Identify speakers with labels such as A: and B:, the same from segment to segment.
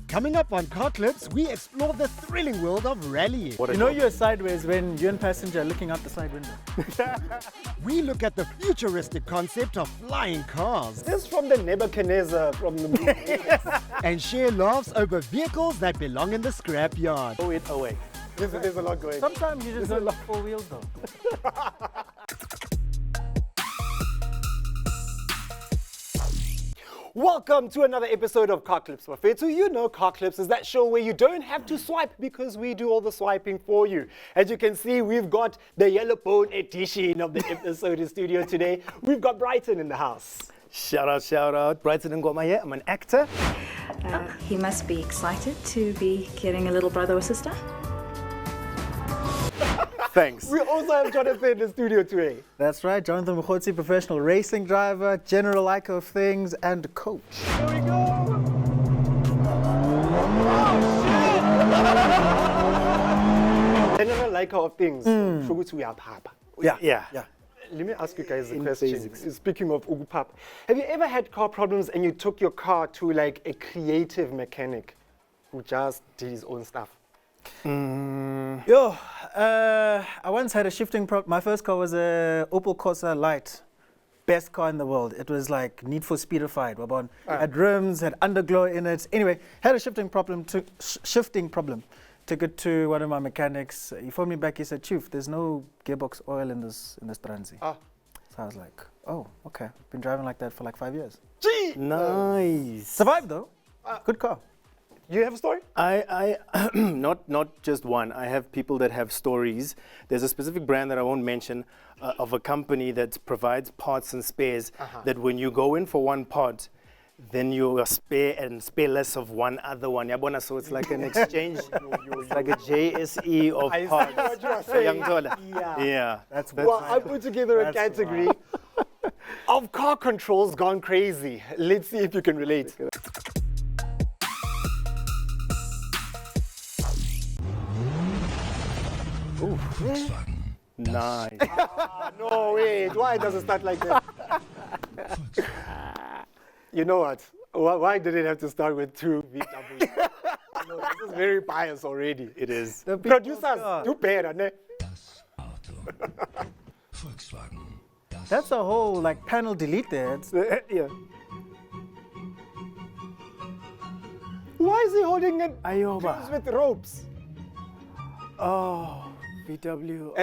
A: Coming up on Car Clips, we explore the thrilling world of rallying.
B: You know you're sideways when you and passenger are looking out the side window.
A: We look at the futuristic concept of flying cars.
C: This is from the Nebuchadnezzar from the movie.
A: And share laughs over vehicles that belong in the scrapyard.
B: Throw it away.
C: There's a lot going.
B: Sometimes you just don't like four wheels though.
C: Welcome to another episode of Car Clips. So you know Car Clips is that show where you don't have to swipe because we do all the swiping for you. As you can see, we've got the yellow bone edition of the episode in studio today. We've got Brighton in the house.
B: Shout out. Brighton and Ngoma here. I'm an actor.
D: He must be excited to be getting a little brother or sister.
B: Thanks.
C: We also have Jonathan in the studio today.
B: That's right, Jonathan Mkhotsi, professional racing driver, general like of things, and coach.
C: Here we go. General like of things.
B: Yeah.
C: Let me ask you guys a
B: In
C: question.
B: basics.
C: Speaking of Ugupap, have you ever had car problems and you took your car to like a creative mechanic who just did his own stuff?
B: I once had a shifting problem. My first car was a Opel Corsa Light. Best car in the world. It was like Need for Speedified. Had rims, had underglow in it. Anyway, had a shifting problem. Took it to one of my mechanics. He phoned me back. He said, "Chief, there's no gearbox oil in this transi." So I was like, "Oh, okay." Been driving like that for like 5 years.
C: Gee!
B: Nice. Survived though. Good car.
C: You have a story?
E: I not just one. I have people that have stories. There's a specific brand that I won't mention of a company that provides parts and spares that when you go in for one part, then you are spareless of one other one. Yabona, so it's like an exchange. It's like a JSE of
C: I see
E: parts.
C: what you are saying.
E: Yeah.
B: That's
C: Well, I put together a category of car controls gone crazy. Let's see if you can relate.
E: Nice.
C: No, wait. Why does it start like that? You know what? Why did it have to start with two VW? No, this is very biased already.
E: It is.
B: The people's
C: Producers,
B: car.
C: do better, ne?
B: That's a whole like panel delete there. It's,
E: Yeah.
C: Why is he holding it
E: Ayoba.
C: with ropes?
E: Oh, VW.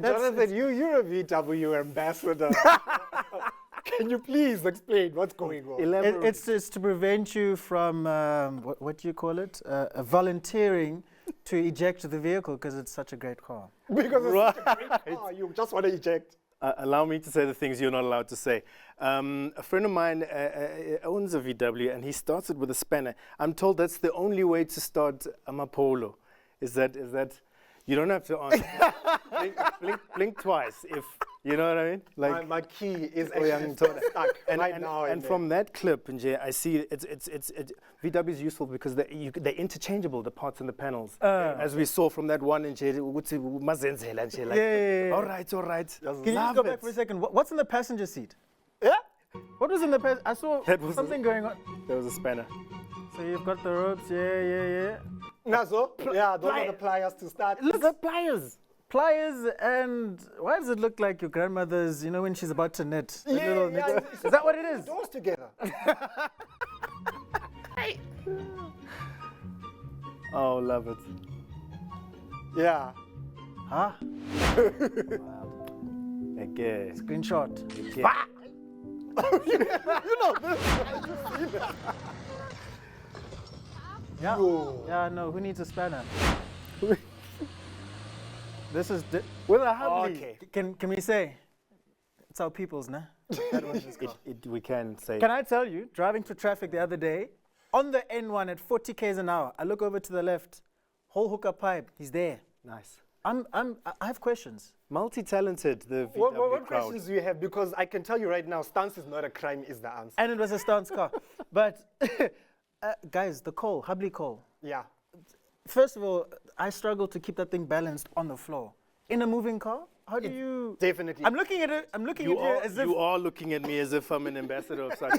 C: Jonathan, you're a VW ambassador. Can you please explain what's going on?
B: it's to prevent you from what do you call it? Volunteering to eject the vehicle because it's such a great car.
C: Because it's such a great car, you just want to eject.
E: Allow me to say the things you're not allowed to say. A friend of mine owns a VW and he starts it with a spanner. I'm told that's the only way to start a Mapolo. Is that you don't have to answer. blink twice if you know what I mean. Like
C: My key is actually stuck right now.
E: and from that clip, Nje, I see VW is useful because they're interchangeable, the parts and the panels. As we saw from that one, Nje, like,
B: Yeah.
E: all right.
B: Can you just go back for a second? What's in the passenger seat?
C: Yeah?
B: What was in the passenger? I saw
E: That was
B: something going on.
E: There was a spanner.
B: So you've got the ropes, yeah.
C: Nazo? Yeah, those are the pliers to start.
B: Look at pliers. Pliers, and why does it look like your grandmother's, when she's about to knit? The little knit- Is that what it is?
C: Those together.
E: Oh, love it.
C: Yeah.
B: Huh?
E: Okay.
B: Screenshot. Yeah.
C: Yo.
B: Yeah, no, who needs a spanner? This is
E: With a hubby.
C: Okay.
B: Can we say it's our people's, nah? That was this car.
E: We can say.
B: Can I tell you, driving through traffic the other day, on the N1 at 40 k's an hour, I look over to the left, whole hookup pipe, he's there.
E: Nice.
B: I have questions.
E: Multi-talented, the VW
C: What
E: crowd.
C: questions do you have? Because I can tell you right now, stance is not a crime, is the answer.
B: And it was a stance car. But guys, the Hubley coal.
C: Yeah.
B: First of all, I struggle to keep that thing balanced on the floor. in a moving car? How do you?
C: Definitely.
B: I'm looking at it. I'm looking at you as if
E: You are looking at me as if I'm an ambassador of such.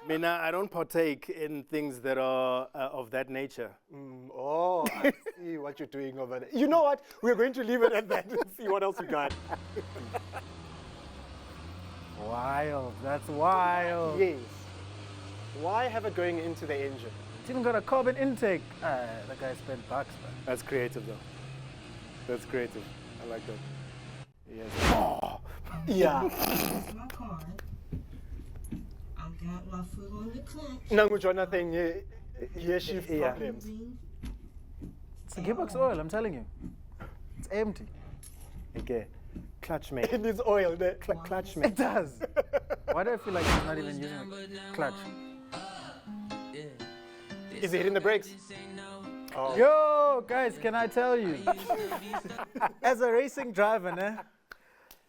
E: Mina, I don't partake in things that are of that nature.
C: Oh, I see what you're doing over there. You know what? We're going to leave it at that and see what else we got.
B: wild. That's wild.
C: Yes. Why have it going into the engine?
B: It's even got a carbon intake. The guy spent bucks, man.
E: That's creative, though. That's creative. I like that. Yes.
C: Yeah.
F: My car. I got my foot on the clutch.
C: Nangu Jonathan, yeah, shift
E: Yeah.
C: problems.
B: It's a gearbox oil, I'm telling you. It's empty.
E: Okay. Clutch mate.
C: It needs oil there.
E: Clutch
B: It
E: mate.
B: does. Why do I feel like he's not even using the clutch?
C: Is it hitting the brakes?
B: Yo, guys, can I tell you? As a racing driver,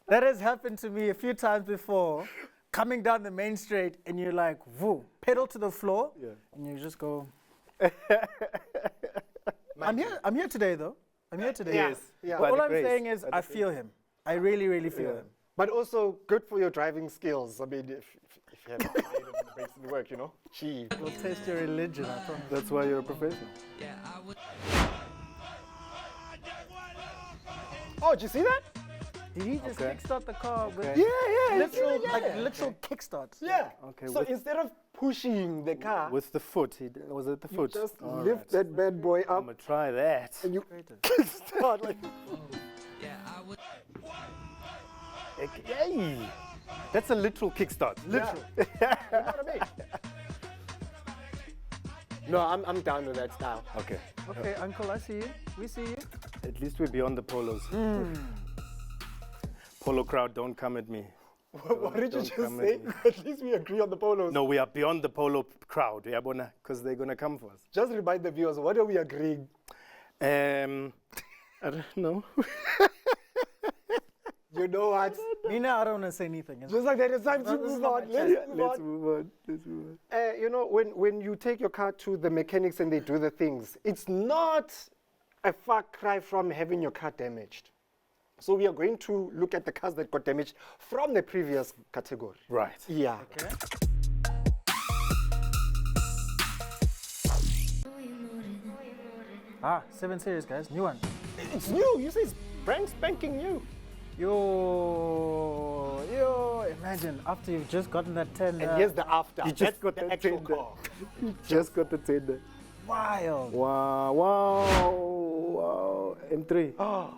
B: that has happened to me a few times before. Coming down the main straight and you're like, woo, pedal to the floor, and you just go. I'm here today, though. I'm here today.
C: Yes. Yeah.
B: But
E: By
B: all
E: the
B: I'm
E: grace.
B: saying is I feel him. I really, really feel him.
C: But also good for your driving skills. I mean, if you have the brakes in work, you know. Gee.
B: We'll test your religion, I promise.
E: That's why you're a professional.
C: Oh, did you see that?
B: Did he just
E: Okay.
B: kickstart the car with
E: Okay.
C: Yeah.
B: literal kickstarts?
C: Yeah.
E: Okay,
C: So
E: with-
C: instead of pushing the car,
E: With the foot. Was it the
C: you
E: foot?
C: just
E: All
C: lift
E: right.
C: that bad boy
E: I'm
C: up
E: going to try that.
C: and you
B: Creative.
C: start like.
E: Hey, that's a literal kickstart. Literal.
C: You know what I mean? No, I'm down with that style.
E: Okay.
B: Okay, Uncle, I see you. We see you.
E: At least we're beyond the polos. Polo crowd, don't come at me.
C: What did you
E: Don't
C: just
E: come at
C: say?
E: me.
C: At least we agree on the polos.
E: No, we are beyond the polo crowd, because they're going to come for us.
C: Just remind the viewers, what are we agreeing?
E: I don't know.
C: You know what?
B: Nina, I don't want to say anything.
C: Just like that, it's time to
B: this is
C: move
B: not
C: on.
B: my
C: Let's move
E: Let's
C: on.
E: move on. Let's move on.
C: You know, when you take your car to the mechanics and they do the things, it's not a far cry from having your car damaged. So we are going to look at the cars that got damaged from the previous category.
E: Right.
C: Yeah.
B: Okay. 7 Series, guys. New one.
C: It's new. You say it's brand spanking new.
B: Yo, imagine after you've just gotten that 10.
C: And here's the after.
E: You just
C: That's
E: got
C: the
E: that
C: actual
E: tender.
C: car.
E: Just got the tender.
B: wild.
E: Wow. M3.
C: Oh,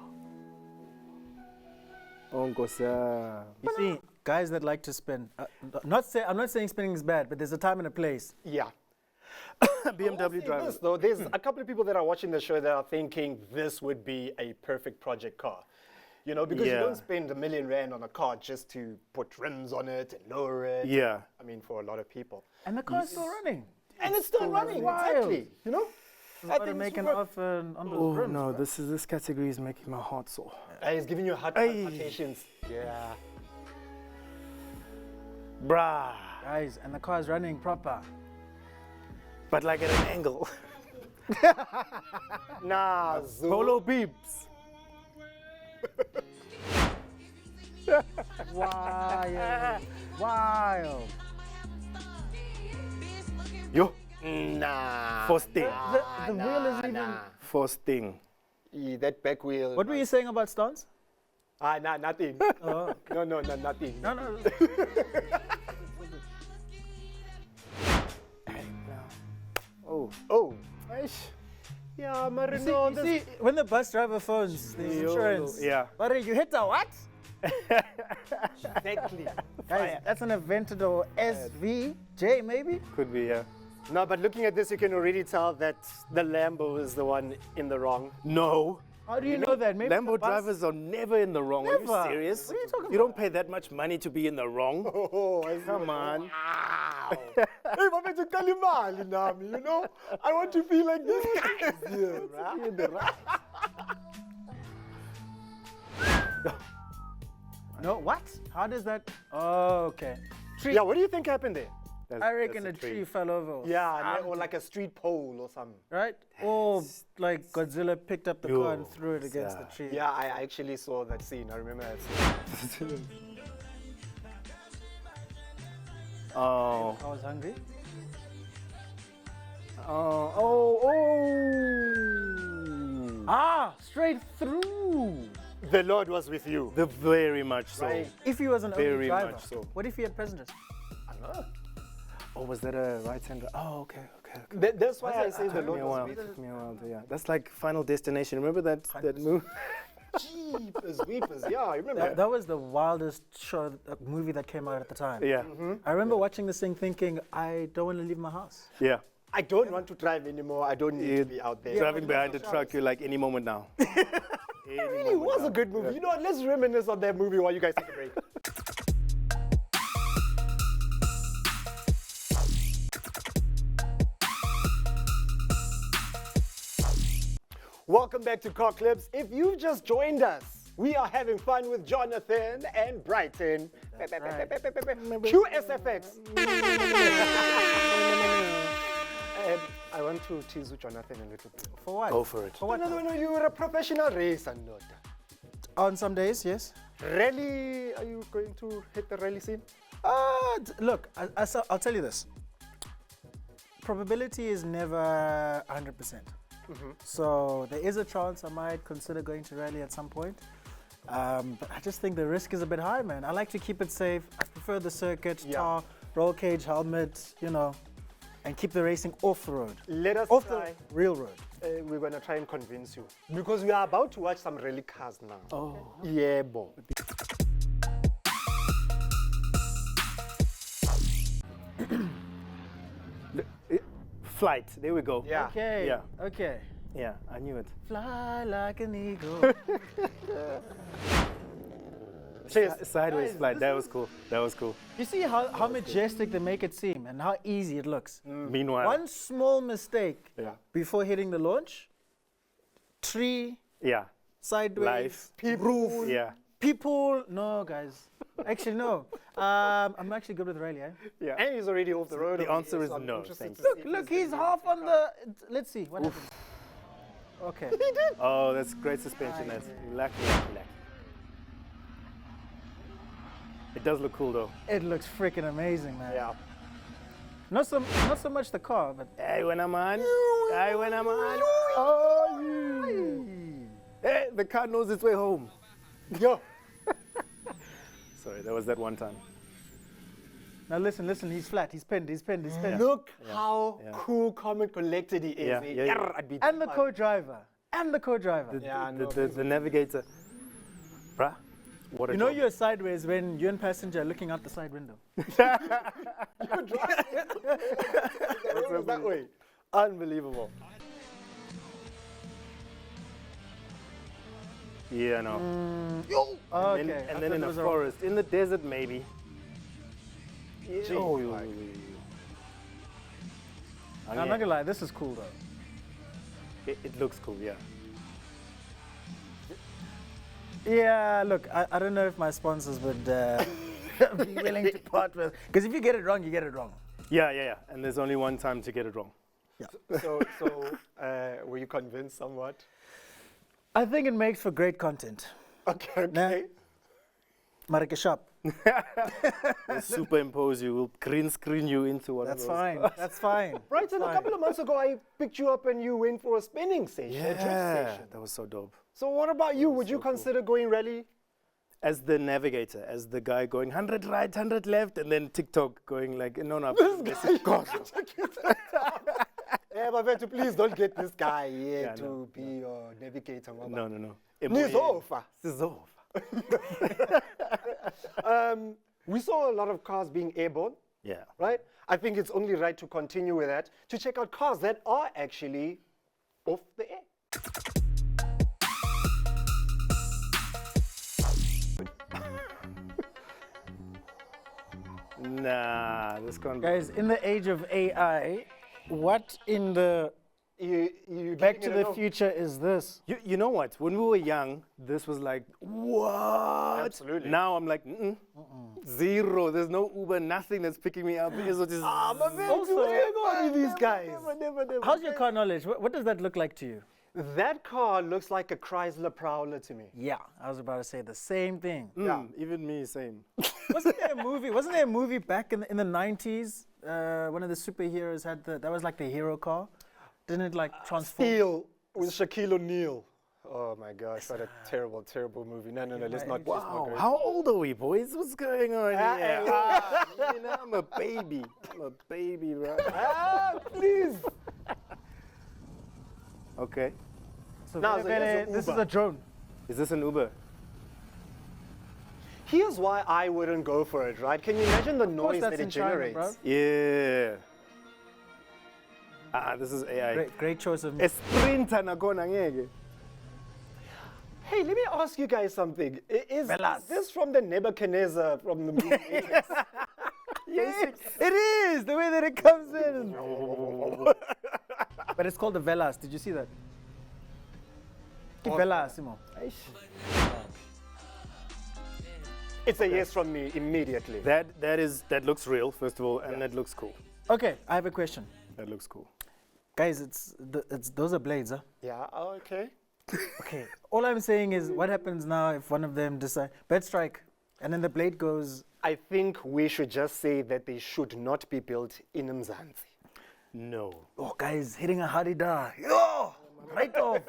E: Onkosa.
B: You see, guys that like to spin. I'm not saying spinning is bad, but there's a time and a place.
C: yeah.
E: BMW
C: This,
E: drivers.
C: though, there's a couple of people that are watching the show that are thinking this would be a perfect project car. You know, because you
E: Yeah.
C: don't spend R1 million on a car just to put rims on it and lower it.
E: Yeah.
C: I mean, for a lot of people.
B: And the car's still running.
C: And it's still running,
B: wild.
C: exactly. You know?
B: Got to make an offer on those
E: Oh
B: rims.
E: no,
B: bro.
E: this category is making my heart sore.
C: He's giving you heart
E: Ay.
C: palpitations. Yeah.
E: Bruh.
B: Guys, and the car's running proper.
E: But like at an angle.
C: Nah, Zoo.
E: Polo beeps.
B: Wild. Wild.
E: Yo.
C: Nah.
E: First thing.
B: The wheel is even.
E: First thing.
C: That back wheel.
B: What were you saying about stance?
C: Nah, nothing.
B: Oh,
C: No, nothing.
B: no.
E: Oh.
C: Oh.
E: Aish.
C: Yeah, Marino.
B: You see, when the bus driver phones the insurance,
E: Yeah.
B: but you hit the what?
C: Exactly.
B: Guys, that's an Aventador SVJ maybe?
E: Could be, yeah.
C: No, but looking at this, you can already tell that the Lambo is the one in the wrong.
E: No.
B: How do you know that? Maybe
E: Lambo
B: the bus-
E: drivers are never in the wrong. Are
B: Never.
E: you serious?
B: What are you talking
E: You don't pay that much money to be in the wrong.
C: Oh, I see.
E: Come on.
C: Hey, Mama, you tell him, Nami, you know? I want to feel like this guy here, right?
B: No, what? How does that? Oh, okay.
C: Yeah, what do you think happened there?
B: I reckon a tree fell over. Or
C: Yeah, or like a street pole or something.
B: Right? Or like Godzilla picked up the car and threw it against the tree.
C: Yeah, I actually saw that scene. I remember that scene.
E: Oh.
B: I was hungry.
E: Oh.
B: Ah, straight through.
C: The Lord was with you.
E: Very much so.
C: Right.
B: If he was an only
E: Very
B: driver,
E: much so.
B: what if he had passengers?
E: Oh, was that a right-hander? Oh, okay.
C: That's why I say the
E: Took
C: Lord
E: me a
C: was
E: while.
C: with
E: Took me a while. Yeah, that's like Final Destination. Remember that movie?
C: you. Jeepers weepers. Yeah, I remember.
B: That was the wildest movie that came out at the time.
E: Yeah.
B: I remember watching this thing thinking, I don't want to leave my house.
E: Yeah.
C: I don't want to drive anymore. I don't need to be out there.
E: Driving behind the truck, you're like any moment now.
C: It really was a good movie. You know what? Let's reminisce on that movie while you guys take a break. Welcome back to Car Clips. If you've just joined us, we are having fun with Jonathan and Brighton. QSFX. I want to tease with Jonathan a little bit.
B: For what?
E: Go for it.
B: For what?
C: No, you're a professional racer, not.
B: On some days, yes.
C: Rally, are you going to hit the rally scene?
B: Look, I'll tell you this. Probability is never 100%. So there is a chance I might consider going to rally at some point. But I just think the risk is a bit high, man. I like to keep it safe. I prefer the circuit, tar, roll cage, helmet, and keep the racing off the road.
C: Let us
B: Off
C: try.
B: the real road.
C: We're going to try and convince you. Because we are about to watch some rally cars now. Oh. Yeah, boy.
E: Flight. There we go.
C: Yeah.
B: Okay.
E: Yeah.
B: Okay.
E: Yeah, I knew it.
B: Fly like an eagle.
E: Sideways flight. That was cool. That was cool.
B: You see how majestic they make it seem and how easy it looks.
E: Meanwhile.
B: One small mistake
E: Yeah.
B: before hitting the launch, tree,
E: Yeah.
B: sideways,
E: Life.
B: roof,
E: Yeah.
B: people. No, guys. Actually, no. I'm actually good with rally, eh?
E: Yeah.
C: And he's already off the road.
E: The answer is
C: So I'm
E: no,
C: interested
E: thank
C: to
E: you.
C: see if
B: Look,
C: he's
B: he's
C: gonna
B: half on the. Let's see what happens. Okay.
E: Oh, that's great suspension. That's lucky. It does look cool though.
B: It looks freaking amazing, man.
C: Yeah.
B: Not so much the car, but
E: Hey, when I'm on. Hey, when I'm on. Oh, hey, the car knows its way home.
C: Yo.
E: Sorry, that was that one time.
B: now listen. He's flat. He's pinned.
C: Look how cool, calm, and collected he is.
E: Yeah,
C: eh?
E: yeah, yeah.
C: Yarr, I'd be
B: And the
C: fine.
B: co-driver.
C: Yeah, no,
E: The navigator. Bruh, what a
B: You know
E: job.
B: you're sideways when you and passenger are looking out the side window.
C: that way. Unbelievable.
E: Yeah, no.
B: Okay.
E: And then in a forest, in the desert maybe. Yeah.
C: Gee,
E: Oh,
C: like-
B: I'm not gonna lie, this is cool though.
E: It looks cool, yeah.
B: Yeah, look, I don't know if my sponsors would be willing to part with. Because if you get it wrong, you get it wrong.
E: Yeah. And there's only one time to get it wrong.
C: So were you convinced somewhat?
B: I think it makes for great content.
C: Okay.
B: Marike shop.
E: We'll superimpose you, we'll green screen you into one
B: That's
E: of those.
B: fine. That's fine.
C: Right, and a couple of months ago, I picked you up and you went for a spinning session, a drift
E: Yeah,
C: session.
E: that was so dope.
C: So what about you? Would you consider going rally?
E: As the navigator, as the guy going 100 right, 100 left, and then TikTok going like, no, God.
C: Yeah, but Vetu, please don't get this guy here
E: Yeah,
C: to
E: no,
C: be your navigator.
E: No.
C: Nizofa.
E: Nizofa.
C: We saw a lot of cars being airborne,
E: Yeah.
C: right? I think it's only right to continue with that, to check out cars that are actually off the air.
E: Nah, this can't be.
B: Guys, in the age of AI, what in the
C: you
B: Back
C: getting
B: to
C: it
B: the
C: or no?
B: Future is this.
E: You know what? When we were young, this was like, what?
C: Absolutely.
E: Now I'm like, zero. There's no Uber, nothing that's picking me up. It's just,
C: But man, what's going on with these guys?
E: never.
B: How's your car knowledge? What does that look like to you?
C: That car looks like a Chrysler Prowler to me.
B: Yeah, I was about to say the same thing.
E: Even me, same.
B: Wasn't there a movie? Wasn't there a movie back in the 90s? One of the superheroes had that was like the hero car. Didn't it like transform?
C: Steel with Shaquille O'Neal. Oh my gosh, what a terrible, terrible movie. No, let's not.
E: Wow, how old are we, boys? What's going on here? I'm a baby. I'm a baby, right?
C: Please.
E: Okay.
B: So
C: Now, so here's your
B: this is
C: Uber.
B: a drone.
E: Is this an Uber?
C: Here's why I wouldn't go for it, right? Can you imagine the noise
B: that's
C: that it
B: in China,
C: generates?
B: bro.
E: Yeah. This is AI.
B: Great choice of.
E: A sprinter nakona ngeke.
C: Hey, let me ask you guys something. Is this from the Nebuchadnezzar from the movie?
B: Yes, it is the way that it comes in. But it's called the Velas. Did you see that? Velas, Simo.
C: It's a yes from me immediately.
E: That looks real, first of all, and that looks cool.
B: Okay, I have a question,
E: That looks cool.
B: guys. It's those are blades, huh?
C: Yeah, okay.
B: Okay. All I'm saying is, what happens now if one of them decide bed strike, and then the blade goes?
C: I think we should just say that they should not be built in Mzansi.
E: No.
B: Oh, guys, hitting a hadida. Yo, right off.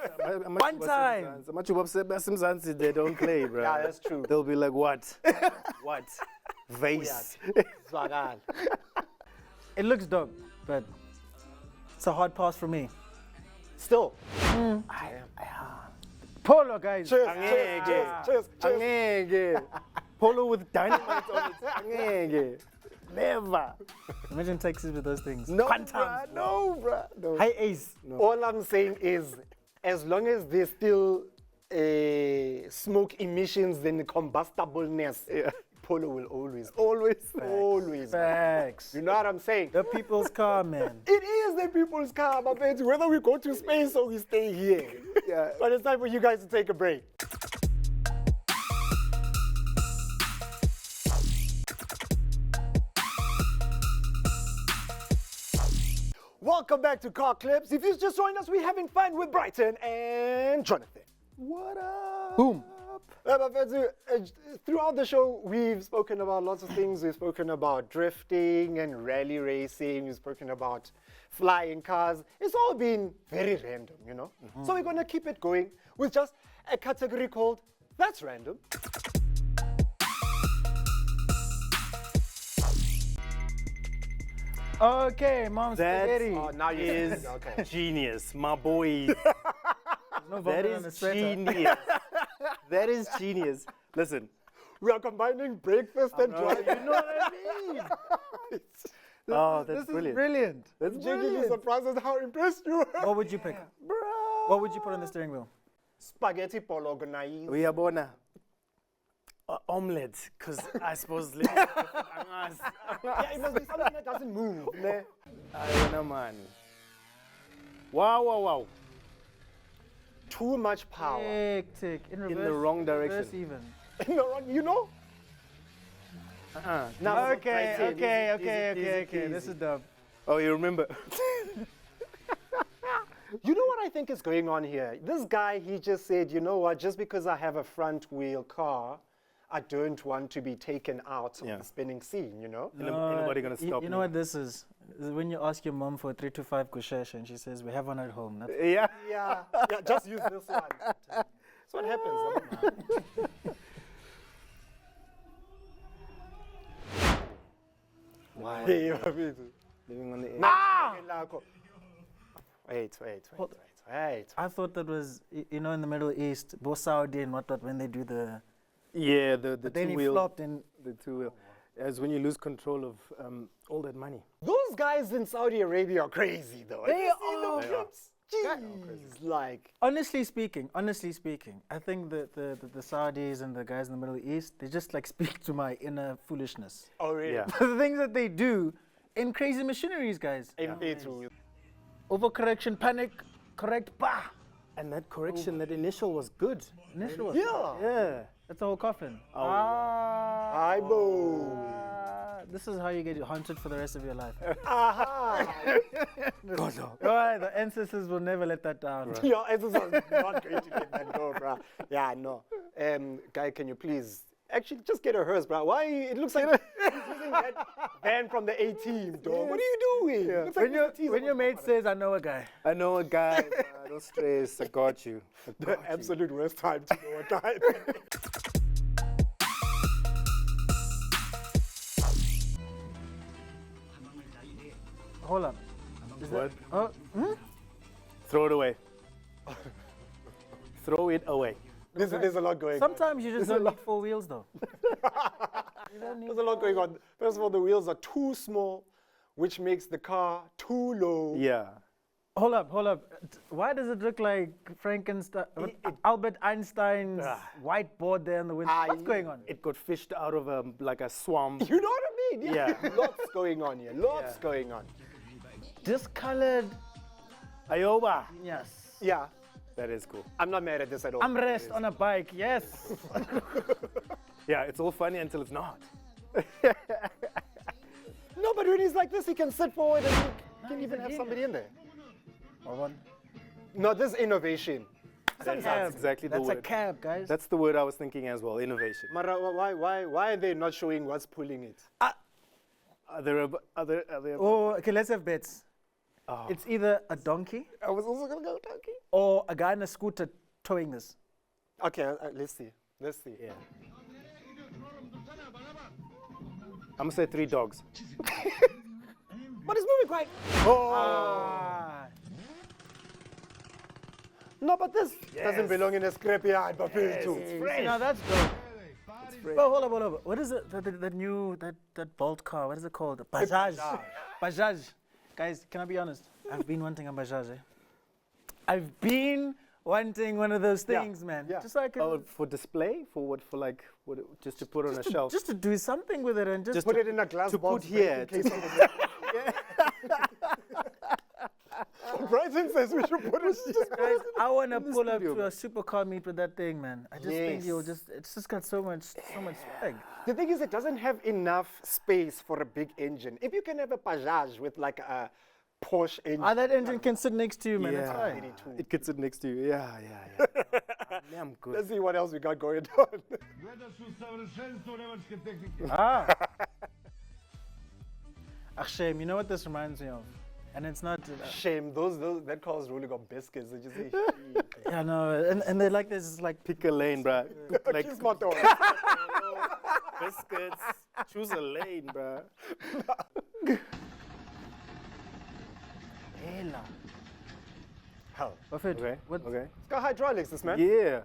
B: One time.
E: Simzansi, they don't play, bro.
C: Yeah, that's true.
E: They'll be like, what? What? Vase.
C: Zwagal.
B: It looks dope, but it's a hard pass for me.
C: Still.
B: Polo, guys.
C: Cheers,
E: Angeke.
C: cheers.
E: Angeke. Polo with dynamite on it. Angeke. Never.
B: Imagine taxis with those things.
E: No, bruh. No, bruh. No.
B: High ace.
C: All I'm saying is, as long as there's still smoke emissions and combustibleness, Polo will always.
B: Facts.
C: You know what I'm saying?
B: The people's car, man.
C: It is the people's car, my friends, whether we go to space or we stay here.
E: Yeah.
C: But it's time for you guys to take a break. Welcome back to Car Clips. If you've just joined us, we're having fun with Brighton and Jonathan.
E: What up?
B: Boom.
C: My friends, throughout the show, we've spoken about lots of things. We've spoken about drifting and rally racing. We've spoken about flying cars. It's all been very random, you know? So we're going to keep it going with just a category called That's Random.
B: Okay, mom
E: That
B: spaghetti.
C: Oh, now you
E: is
C: okay.
E: genius, my boy.
B: No
E: That
B: vomit on the
E: is
B: sweater.
E: genius. That is genius. Listen,
C: We are combining breakfast and driving.
E: you know what I mean? Oh, that's
B: This is
E: brilliant.
B: brilliant.
E: That's
C: Genuinely
E: brilliant.
C: surprised at how impressed you are.
B: What would you pick? What would you put on the steering wheel?
C: Spaghetti bolognese.
E: We are born omelette, because I suppose
C: Yeah, it must be something that doesn't move. Ne?
E: I don't know, man. Wow.
C: Too much power.
B: Tick. In reverse.
E: the wrong
B: reverse
E: direction.
B: even.
C: No, you know? Now,
B: Okay. This is dumb.
E: Oh, you remember?
C: You know what I think is going on here? This guy, he just said, you know what, just because I have a front wheel car, I don't want to be taken out of
E: Yeah.
C: the spinning scene, you know?
E: Ain't nobody gonna
B: You
E: stop
B: know
E: me.
B: what this is? This is when you ask your mom for a 325 kushesh and she says, we have one at home. That's
E: Yeah.
C: Yeah, just use this one. That's what happens.
E: Why?
C: Hey,
E: Living on the edge.
C: Wait.
B: I thought that was, you know, in the Middle East, both Saudi and whatnot, when they do the.
E: Yeah, the
B: Then he
E: two-wheel.
B: flopped and.
E: The two-wheel. As when you lose control of all that money.
C: Those guys in Saudi Arabia are crazy, though.
B: They
C: Have you seen
B: are.
C: the clips? Jeez, like.
B: Honestly speaking, I think the Saudis and the guys in the Middle East, they just like speak to my inner foolishness.
C: Oh, really?
E: Yeah.
B: The things that they do in crazy machineries, guys.
C: In Peru.
B: Overcorrection, panic, correct, bah.
E: And that correction, that initial was good.
B: Initial was
E: Yeah.
B: That's the whole coffin. This is how you get haunted for the rest of your life. Right, the ancestors will never let that down.
C: Your ancestors are not going to let that go, bro. Yeah, no. Guy, can you please actually just get a hearse, bro? Why? It looks like he's using that van from the A-team, dog. What are you doing?
E: Yeah.
C: Looks like
B: When your mate says, I know a guy.
E: I know a guy, bruh, don't stress, I got you.
C: the absolute worst time to know a guy.
B: Hold up.
E: What?
B: Oh,
E: Throw it away. Throw it away.
C: There's a lot going on.
B: sometimes you just don't need 4 wheels though.
C: There's a lot going on. First of all, the wheels are too small, which makes the car too low.
E: Yeah.
B: Hold up. Why does it look like Frankenstein, Albert Einstein's whiteboard there in the window? What's going on?
E: It got fished out of like a swamp.
C: You know what I mean?
E: Yeah.
C: Lots going on here. Lots going on.
B: Discolored.
E: Ayoba.
B: Yes.
C: Yeah.
E: That is cool.
C: I'm not mad at this at all.
B: Armrest on a bike. Yes.
E: Yeah, it's all funny until it's not.
C: No, but when he's like this, he can sit forward and he can even have somebody in there. No, this is innovation.
E: That's exactly the
B: That's
E: word.
B: a cab, guys.
E: That's the word I was thinking as well, innovation.
C: Mara, why are they not showing what's pulling it?
E: Are there
B: Oh, okay, let's have bets. It's either a donkey
C: I was also gonna go donkey.
B: or a guy in a scooter towing this.
C: Okay, let's see. Let's see.
E: Yeah. I'm gonna say 3 dogs.
C: But it's moving quite. No, but this doesn't belong in a scrapyard, but too.
B: Now that's dope. But hold up. What is it? That new Bolt car? What is it called? Bajaj. Bajaj. Guys, can I be honest? I've been wanting a Bajaj. I've been wanting one of those things, man.
C: yeah.
B: Just like
E: For display? For what? For like, what, just to put on a shelf?
B: just to do something with it and just
C: Put it in a glass
E: to
C: box.
E: put here.
C: in case somebody- Bryson says we should put it.
B: Guys, I want to
E: the
B: pull up
E: studio,
B: to a supercar meet with that thing, man. I just think it's just got so much swag.
C: The thing is, it doesn't have enough space for a big engine. If you can have a Bajaj with like a Porsche engine.
B: That engine can sit next to you, man. That's
E: Yeah.
B: fine.
E: It could sit next to you. Yeah. Yeah, I'm good.
C: Let's see what else we got going on.
B: Shame. You know what this reminds me of? And it's not.
C: Shame, that car's rolling on biscuits. They just say,
B: Yeah, no. And they're like this, like
E: Pick a lane, bruh. Like
C: Kiss my dog.
E: biscuits. Choose a lane, bruh.
B: hella.
C: Hell,
B: Buffett,
E: Okay.
B: what?
E: Okay.
C: it's got hydraulics, this man.
E: Yeah.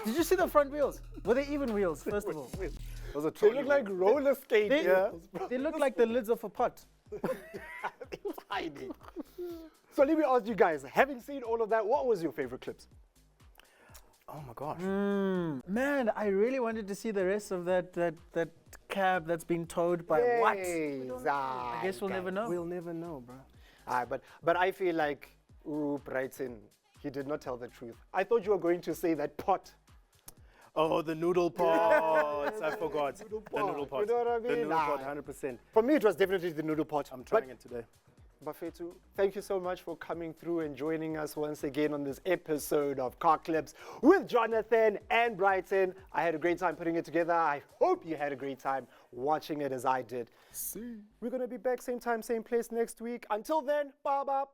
B: Did you see the front wheels? Were they even wheels, first of all?
E: Those are
C: They look like roller skates.
B: They look like the lids of a pot.
C: Tiny. So let me ask you guys, having seen all of that, what was your favorite clips?
E: Oh my gosh.
B: Man, I really wanted to see the rest of that cab that's been towed by what? I guess we'll never know.
E: We'll never know, bruh.
C: But I feel like, Brighton, he did not tell the truth. I thought you were going to say that pot.
E: Oh, the noodle pots. I forgot. The noodle pot.
C: You know what I mean?
E: The noodle pot, 100%.
C: For me, it was definitely the noodle pot.
E: I'm trying it today.
C: Bafetu, thank you so much for coming through and joining us once again on this episode of Car Clips with Jonathan and Brighton. I had a great time putting it together. I hope you had a great time watching it as I did. We're going to be back same time, same place next week. Until then, bye-bye.